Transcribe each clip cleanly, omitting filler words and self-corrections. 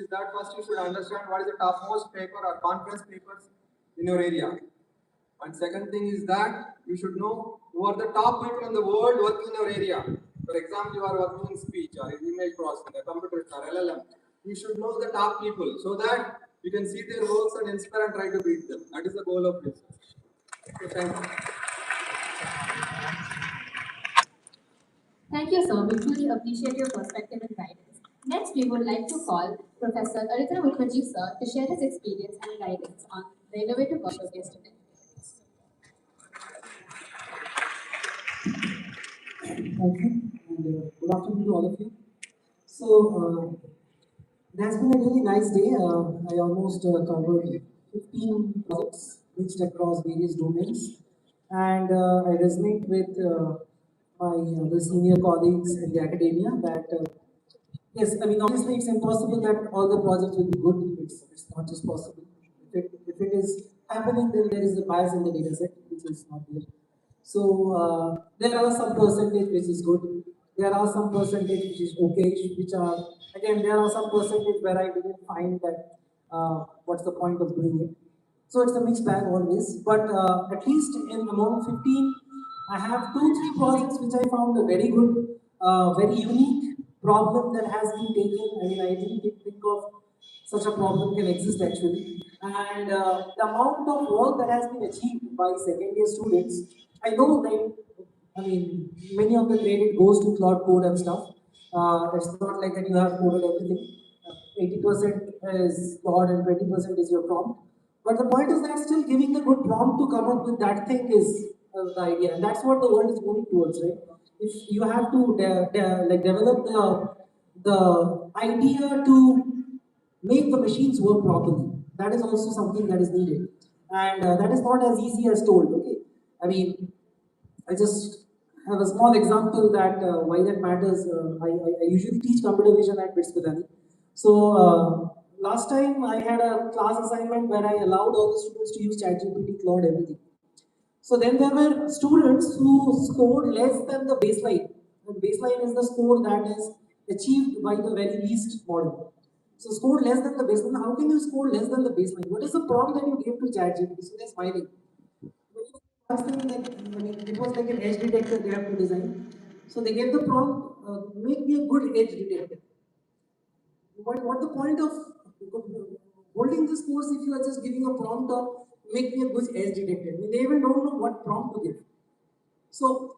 is that first you should understand what is the topmost paper or conference papers in your area. And second thing is that you should know who are the top people in the world working in your area. For example, you are working in speech or in image processing, or computer or LLM. You should know the top people so that you can see their works and inspire and try to beat them. That is the goal of research. Okay, thank you. Thank you, sir. We truly appreciate your perspective and guidance. Next, we would like to call Professor Aritra Mukherjee, sir, to share his experience and guidance on the innovative work showcase today. Thank you, and good afternoon to all of you. So, it has been a really nice day. I almost covered 15 projects reached across various domains, and I resonate with my other senior colleagues in the academia that yes, I mean obviously it's impossible that all the projects will be good. It's not just possible. If it is happening, then there is a bias in the data set, which is not there. So there are some percentage which is good. There are some percentage which is okay, which are again there are some percentage where I didn't find that what's the point of doing it. So it's a mixed bag always. But at least in among 15, I have 2-3 projects which I found a very good, very unique problem that has been taken. I mean I didn't think of such a problem can exist actually. And the amount of work that has been achieved by second year students, I know that, I mean, many of the credit goes to cloud code and stuff. It's not like that you have coded everything. 80% is cloud and 20% is your prompt. But the point is that still giving a good prompt to come up with that thing is the idea. And that's what the world is moving towards, right? If you have to like develop the idea to make the machines work properly. That is also something that is needed. And that is not as easy as told, okay? I mean, I just have a small example that why that matters. I usually teach computer vision at BITS Bidani. So last time I had a class assignment where I allowed all the students to use ChatGPT, Cloud, everything. So then there were students who scored less than the baseline. The baseline is the score that is achieved by the very least model. So scored less than the baseline. How can you score less than the baseline? What is the prompt that you gave to ChatGPT? So they're smiling. Asking like, I mean, it was like an edge detector they have to design. So they gave the prompt, make me a good edge detector. What the point of holding this course if you are just giving a prompt of make me a good edge detector? I mean, they even don't know what prompt to give. So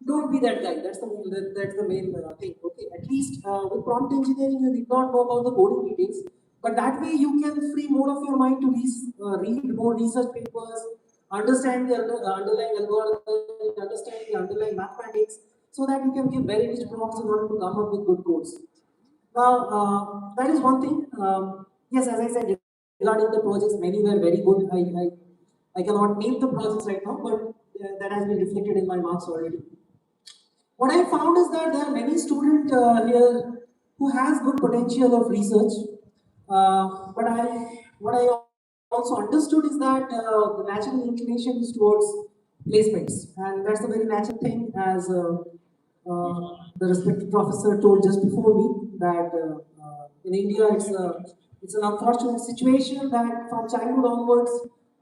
don't be that guy. That's the main thing. Okay, at least with prompt engineering, you did not know about the coding details, but that way you can free more of your mind to read more research papers, understand the underlying algorithm, understand the underlying mathematics, so that you can give very rich prompts in order to come up with good codes. Now, that is one thing. Yes, as I said, regarding the projects, many were very good. I cannot name the projects right now, but that has been reflected in my marks already. What I found is that there are many students here who has good potential of research, but what I also understood is that the natural inclination is towards placements, and that's a very natural thing. As the respected professor told just before me that in India it's an unfortunate situation that from childhood onwards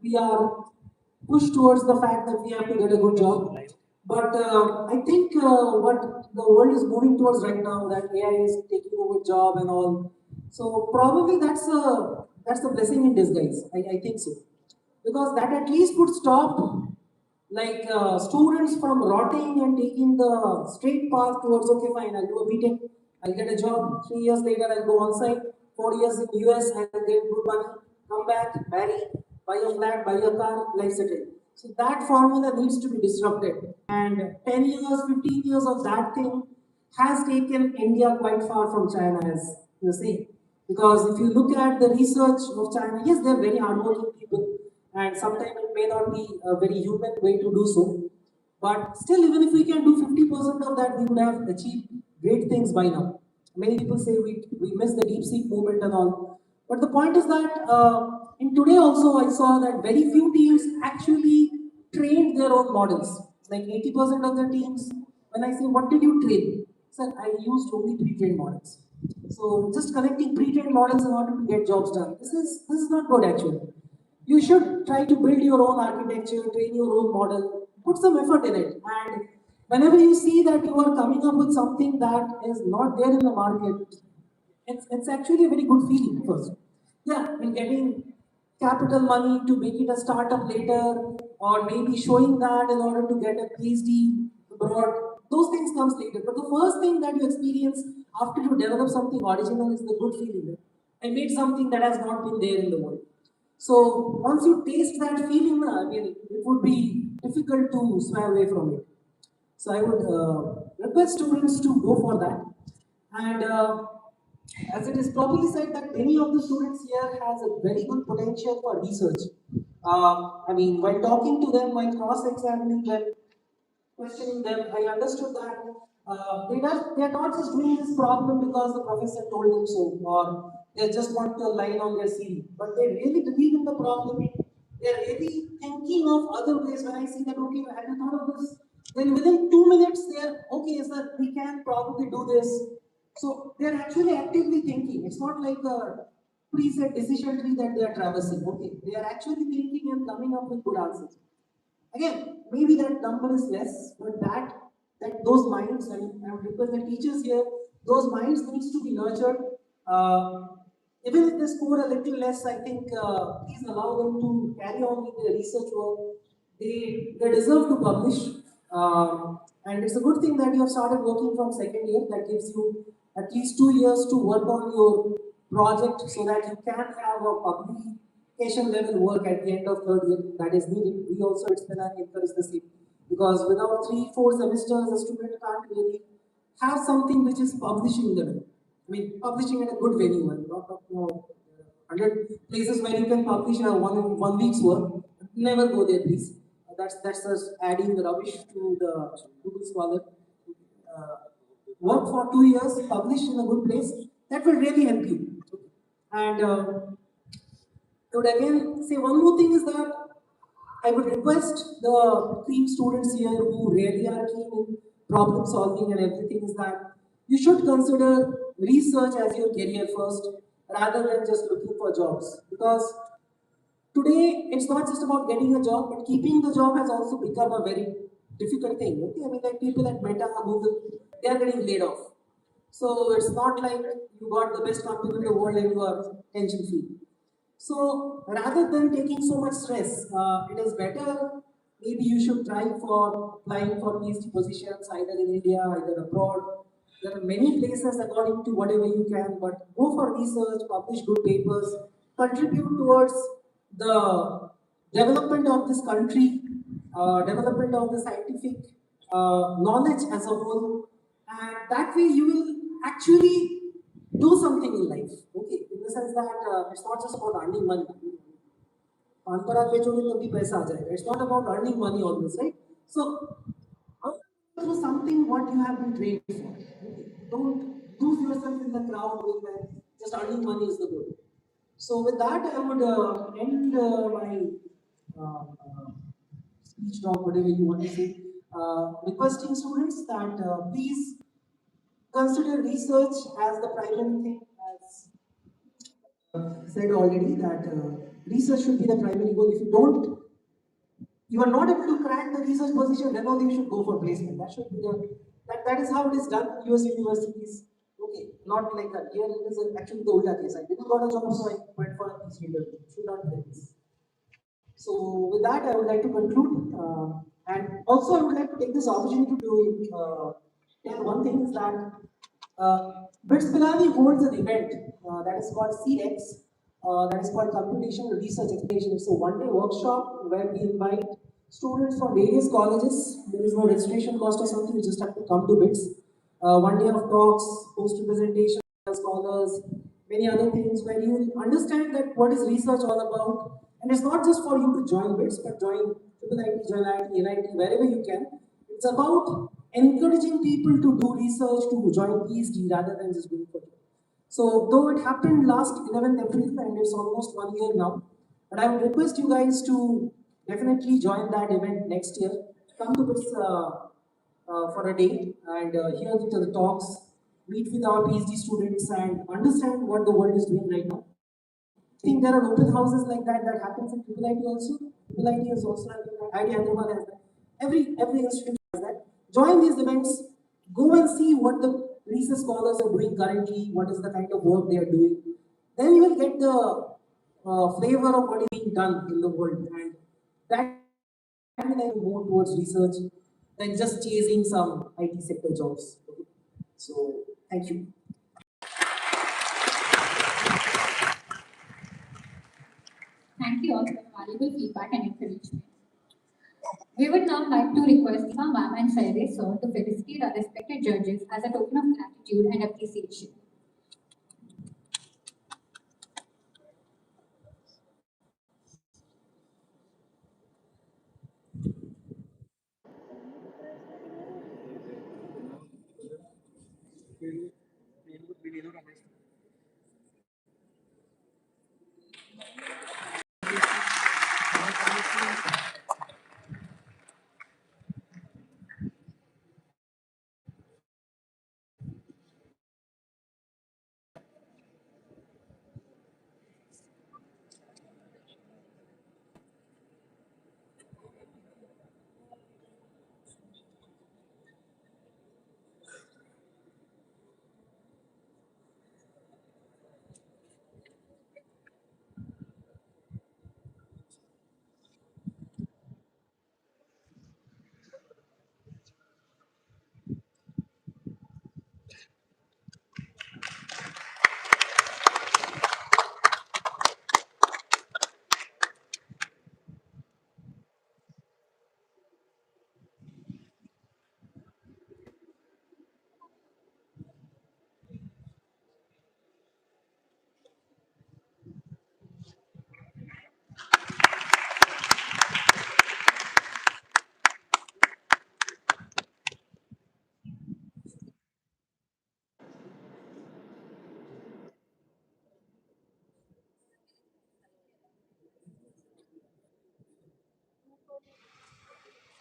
we are pushed towards the fact that we have to get a good job. But I think what the world is moving towards right now, that AI is taking over job and all. So probably that's a blessing in disguise. I think so, because that at least would stop like students from rotting and taking the straight path towards okay fine I'll do a BTech, I'll get a job. 3 years later I'll go on site. 4 years in US I'll get good money. Come back, marry, buy a flat, buy a car, life settled. So that formula needs to be disrupted. And 10 years, 15 years of that thing has taken India quite far from China, as you say. Because if you look at the research of China, yes, they're very hardworking people, and sometimes it may not be a very human way to do so. But still, even if we can do 50% of that, we would have achieved great things by now. Many people say we miss the deep seek movement and all. But the point is that in today also I saw that very few teams actually trained their own models. Like 80% of the teams, when I say what did you train? Sir, I used only pre-trained models. So just collecting pre-trained models in order to get jobs done. This is not good actually. You should try to build your own architecture, train your own model, put some effort in it. And whenever you see that you are coming up with something that is not there in the market, it's actually a very good feeling first. Yeah, I mean getting capital money to make it a startup later, or maybe showing that in order to get a PhD abroad, those things comes later. But the first thing that you experience after you develop something original is the good feeling that I made something that has not been there in the world. So once you taste that feeling, I mean, it would be difficult to sway away from it. So I would request students to go for that. And as it is properly said that many of the students here has a very good potential for research. I mean, while talking to them, while cross-examining them, questioning them, I understood that they are not just doing this problem because the professor told them so, or they just want a line on their CV, but they really believe in the problem. They are really thinking of other ways. When I see that, okay, have you thought of this? Then within 2 minutes, they are okay, sir, we can probably do this. So they are actually actively thinking. It's not like a preset decision tree that they are traversing. Okay, they are actually thinking and coming up with good answers. Again, maybe that number is less, but that those minds, I would request the teachers here, those minds needs to be nurtured. Uh, Even if they score a little less, I think please allow them to carry on with their research work. They deserve to publish, and it's a good thing that you have started working from second year. That gives you at least 2 years to work on your project so that you can have a publication level work at the end of third year that is needed. We also at Spinari encourage the same because without 3-4 semesters, a student can't really have something which is publishing level. I mean, publishing at a good venue. I'm not talking about 100 places where you can publish a one week's work. Never go there, please. That's just adding the rubbish to the Google Scholar. Uh, Work for 2 years, publish in a good place. That will really help you. And I would again say one more thing is that I would request the team students here who really are keen in problem solving and everything is that you should consider research as your career first rather than just looking for jobs. Because today it's not just about getting a job, but keeping the job has also become a very difficult thing. Okay, I mean like people at Meta, Google, they are getting laid off. So it's not like you got the best company in the world and you are tension free. So rather than taking so much stress, it is better. Maybe you should try for applying for PhD positions either in India, either abroad. There are many places according to whatever you can, but go for research, publish good papers, contribute towards the development of this country, development of the scientific knowledge as a whole, and that way you will actually do something in life. Okay, in the sense that it's not just about earning money. पान पर आप बेचोगे तभी पैसा आ जाएगा. It's not about earning money always, right? So do something what you have been trained for. Okay? Don't lose yourself in the crowd doing that. Just earning money is the goal. So with that, I would end my speech talk, whatever you want to say, requesting students that please consider research as the primary thing. As said already, that research should be the primary goal. If you are not able to crack the research position, then only you should go for placement. That should be that is how it is done. US universities, okay, not like that. Here it is actually the ulta case. I didn't got a job, so I went for a PhD. Should not be this. So with that, I would like to conclude. And also, I would like to take this opportunity to tell one thing is that BITS Pilani holds an event that is called CX, that is called Computational Research Expedition. It's a one-day workshop where we invite students from various colleges. There is no registration cost or something, you just have to come to BITS. One day of talks, poster presentation, scholars, many other things where you will understand that what is research all about. And it's not just for you to join BITS, but join IIIT, join IIT, NIT, wherever you can. It's about encouraging people to do research, to join PhD rather than just doing for it. So though it happened last 11th April and it's almost 1 year now, but I would request you guys to definitely join that event next year. Come to BITS for a day and hear the talks. meet with our PhD students and understand what the world is doing right now. I think there are open houses like that happens in Triple IT also. Triple IT is also having that. IIT Hyderabad has that. Every institution has that. Join these events. Go and see what the research scholars are doing currently. What is the kind of work they are doing. Then you will get the flavor of what is being done in the world, and that will like more towards research than just chasing some IT sector jobs. Okay? So thank you. Thank you all for your valuable feedback and encouragement. We would now like to request Ifa ma'am and Shailesh sir to felicitate our respected judges as a token of gratitude and appreciation.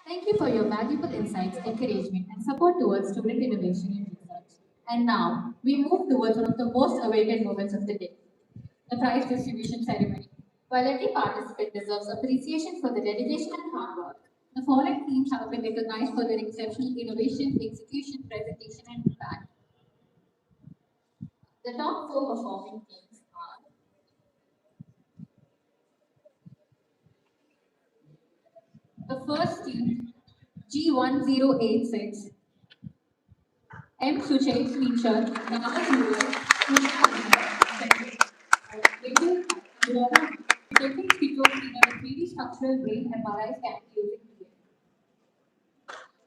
Thank you for your valuable insights, encouragement, and support towards student innovation and research. And now, we move towards one of the most awaited moments of the day, the prize distribution ceremony. While every participant deserves appreciation for their dedication and hard work, the following teams have been recognized for their exceptional innovation, execution, presentation, and impact. The top four performing teams are the first team, G1086, M. Suchet Feature, Namath detecting schizophrenia with 3D structural brain MRI scan using DNA.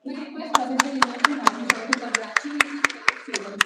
We request Professor University Manager to congratulate the students.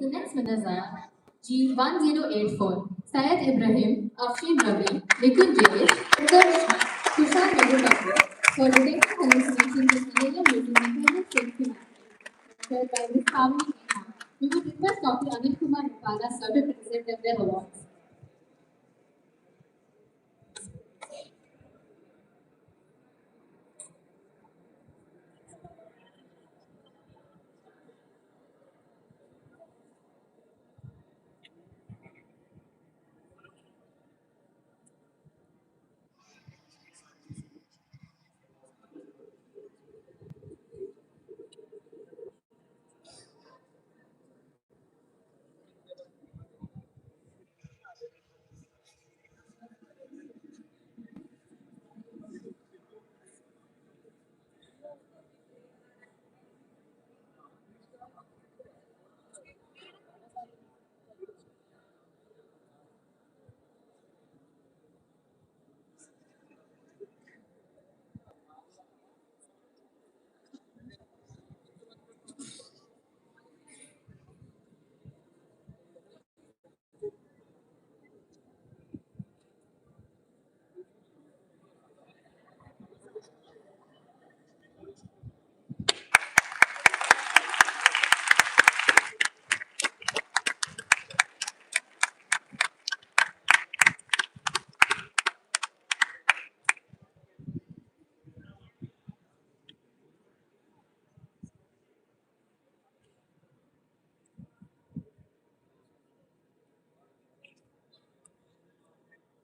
The next winners are G1084, Syed Ibrahim, Afshin Ravi, Nikun Jayesh, Utkarsh, Kushal Raghu for detecting hallucinations in millennium using intelligent safety mapping. Shared by Ms. Pavni Neha. We would request Dr. Anil Kumar Rupala sir to present them their awards.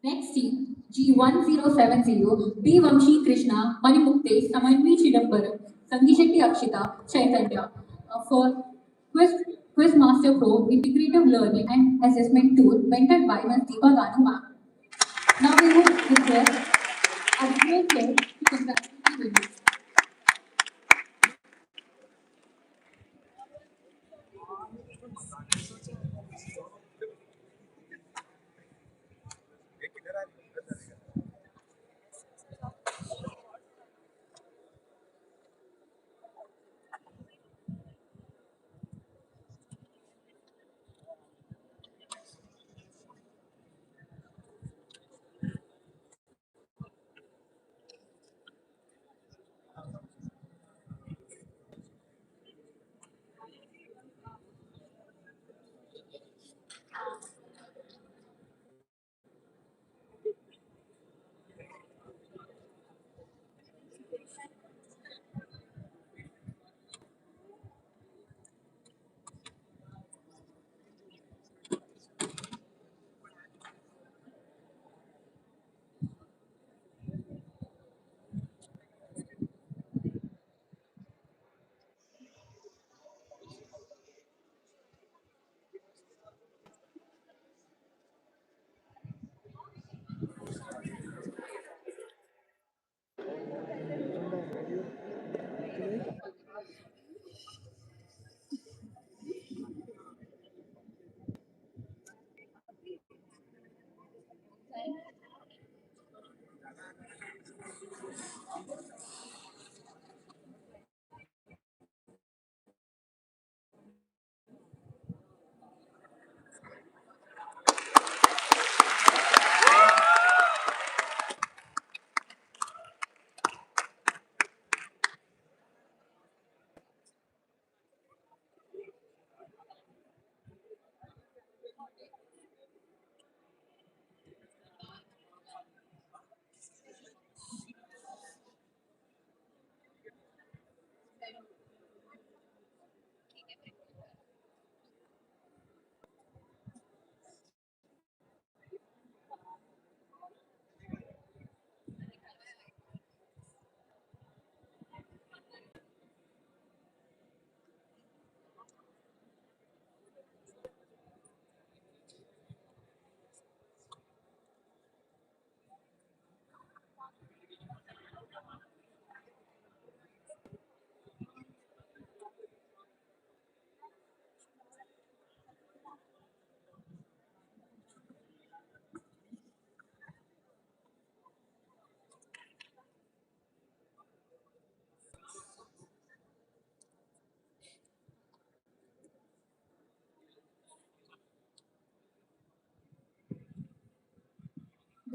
Next team, G1070, B. Vamshi Krishna, Manimukte, Samanvi Chidambaram, Sangishetty Akshita, Chaitanya for Quiz, Quiz Master Pro Integrative Learning and Assessment Tool mentored by Ms. Deepa Ganu ma'am. Now we would request our great to congratulate the winners.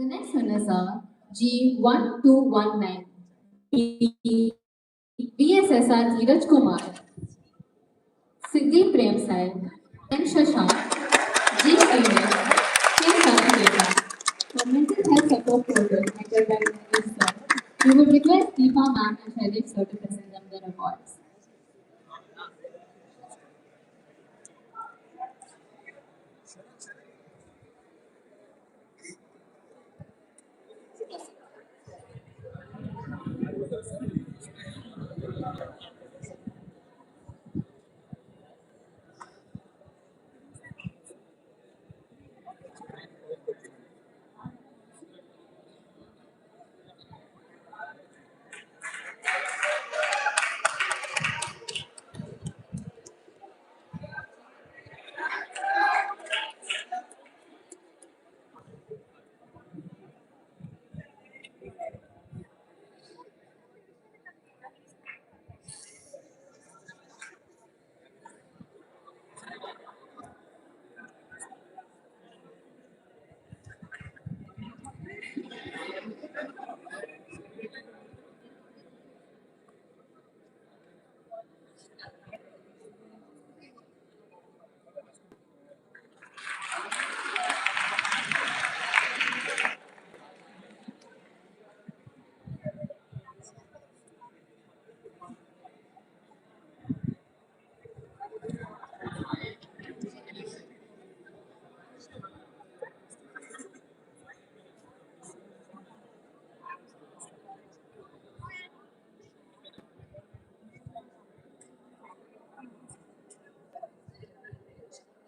The next winners are G1219, BSSR Dheeraj Kumar, Siddhi Premsai, N. Shashank, G. Srinath, K. Shantiketa. For mental health support program headed by Ramesh sir, we would request Deepa ma'am and Shailesh sir to present them their awards.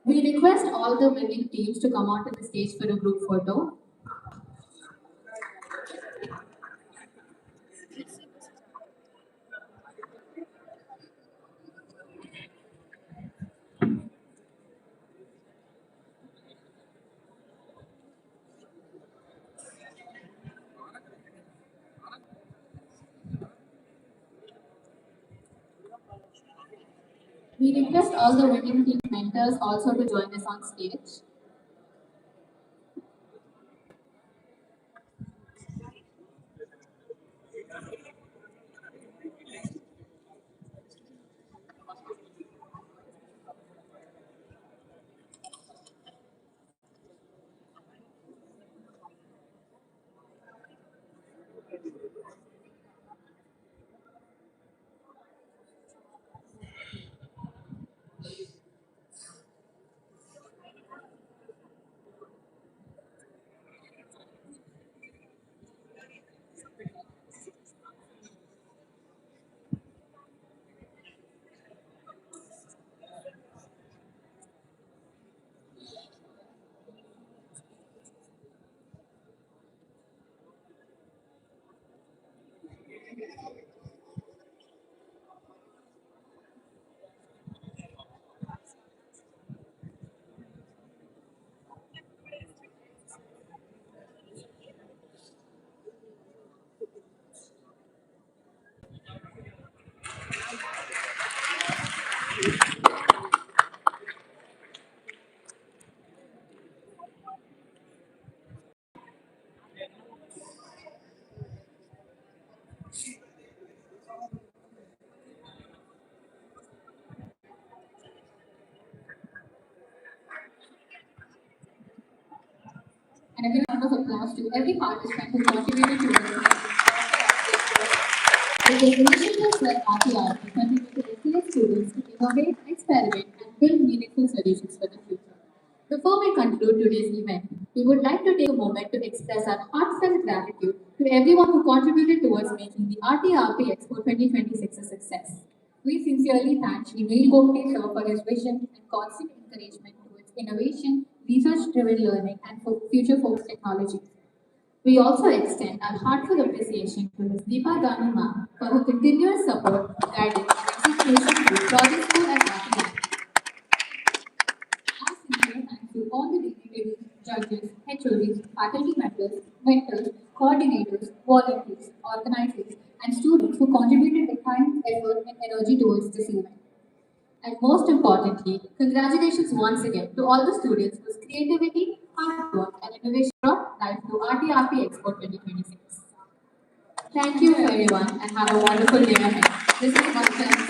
We request all the winning teams to come onto the stage for a group photo. We request all the winning team mentors also to join us on stage. And a big round of applause to every participant who contributed to the initiatives like RTRP continue to encourage students to innovate, experiment, and build meaningful solutions for the future. Before we conclude today's event, we would like to take a moment to express our heartfelt gratitude to everyone who contributed towards making the RTRP Expo 2026 a success. We sincerely thank Shri Neil Gopte sir for his vision and constant encouragement towards innovation, research-driven learning, and for future-focused technology. We also extend our heartfelt appreciation to Ms. Deepa Ganu ma'am for her continuous support, guidance, and execution through project school and RTI. Our sincere thanks to all the dignitaries, judges, HODs, faculty members, mentors, coordinators, volunteers, organizers, and students who contributed their time, effort, and energy towards this event. And most importantly, congratulations once again to all the students whose creativity, hard work, and innovation brought life to RTRP Expo 2026. Thank you everyone and have a wonderful day ahead. This is Vanshan